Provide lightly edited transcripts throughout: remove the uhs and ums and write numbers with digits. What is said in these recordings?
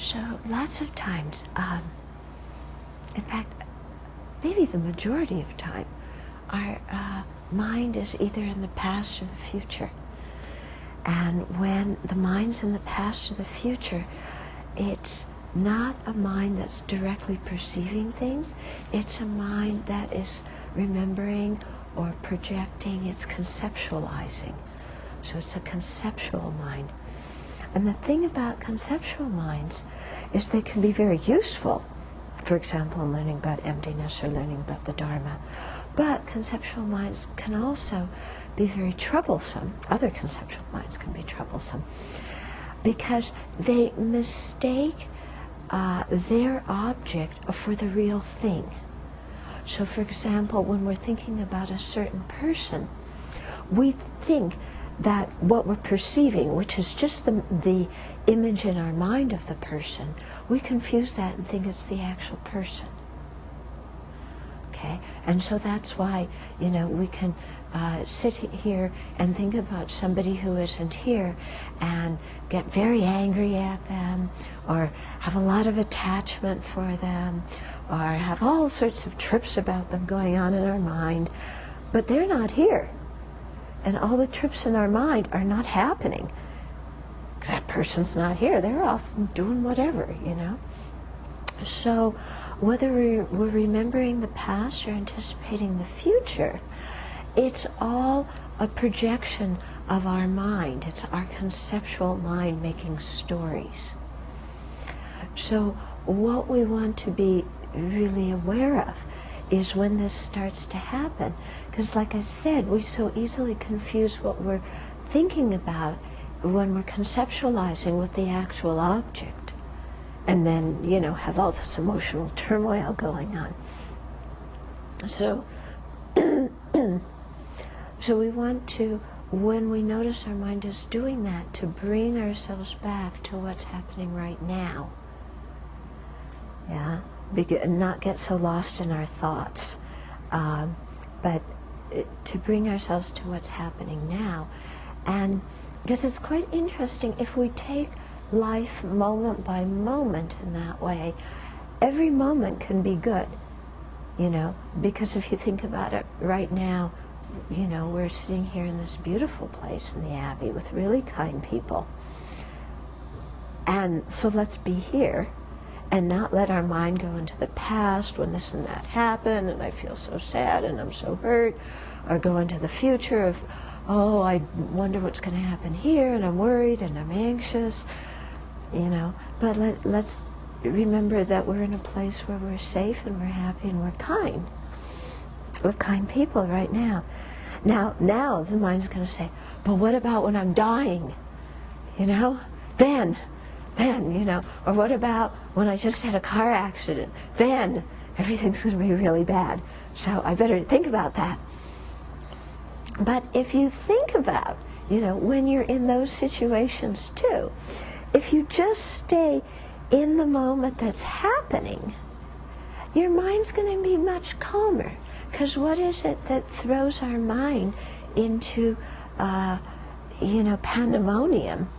So lots of times, in fact, maybe the majority of time, our mind is either in the past or the future. And when the mind's in the past or the future, it's not a mind that's directly perceiving things. It's a mind that is remembering or projecting. It's conceptualizing. So it's a conceptual mind. And the thing about conceptual minds is they can be very useful. For example, in learning about emptiness or learning about the Dharma. But conceptual minds can also be very troublesome. Other conceptual minds can be troublesome because they mistake their object for the real thing. So for example, when we're thinking about a certain person, we think that what we're perceiving, which is just the image in our mind of the person, we confuse that and think it's the actual person. Okay? And so that's why, we can sit here and think about somebody who isn't here and get very angry at them, or have a lot of attachment for them, or have all sorts of trips about them going on in our mind, but they're not here. And all the trips in our mind are not happening because that person's not here. They're off doing whatever, So whether we're remembering the past or anticipating the future, it's all a projection of our mind. It's our conceptual mind making stories. So what we want to be really aware of is when this starts to happen. Because like I said, we so easily confuse what we're thinking about when we're conceptualizing with the actual object. And then, have all this emotional turmoil going on. So, so we want to, when we notice our mind is doing that, to bring ourselves back to what's happening right now. Yeah? And not get so lost in our thoughts, but to bring ourselves to what's happening now. And because it's quite interesting, if we take life moment by moment in that way, every moment can be good, because if you think about it right now, we're sitting here in this beautiful place in the Abbey with really kind people. And so let's be here and not let our mind go into the past when this and that happened and I feel so sad and I'm so hurt, or go into the future of, oh, I wonder what's going to happen here and I'm worried and I'm anxious, But let's remember that we're in a place where we're safe and we're happy and we're kind, with kind people right now. Now the mind's going to say, but what about when I'm dying? Then, or what about when I just had a car accident? Then everything's going to be really bad. So I better think about that. But if you think about, when you're in those situations too, if you just stay in the moment that's happening, your mind's going to be much calmer. Because what is it that throws our mind into, pandemonium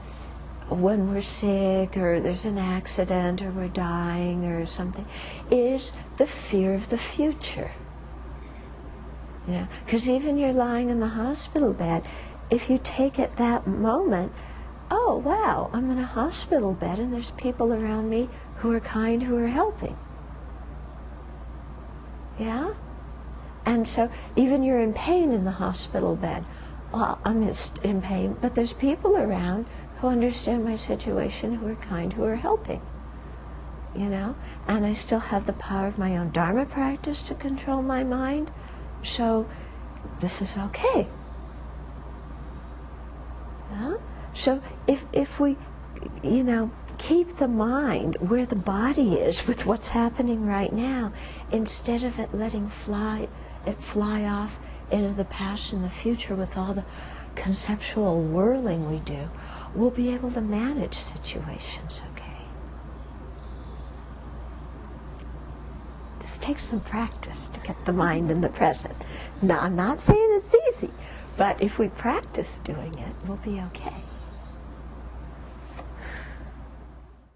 when we're sick or there's an accident or we're dying or something, is the fear of the future. Because even you're lying in the hospital bed, if you take it that moment, oh wow, I'm in a hospital bed and there's people around me who are kind, who are helping. Yeah? And so even you're in pain in the hospital bed, well, I'm in pain, but there's people around who understand my situation, who are kind, who are helping. And I still have the power of my own Dharma practice to control my mind, so this is okay. Yeah? So if we, keep the mind where the body is with what's happening right now, instead of it letting it fly off into the past and the future with all the conceptual whirling we do, we'll be able to manage situations okay. This takes some practice to get the mind in the present. Now, I'm not saying it's easy, but if we practice doing it, we'll be okay.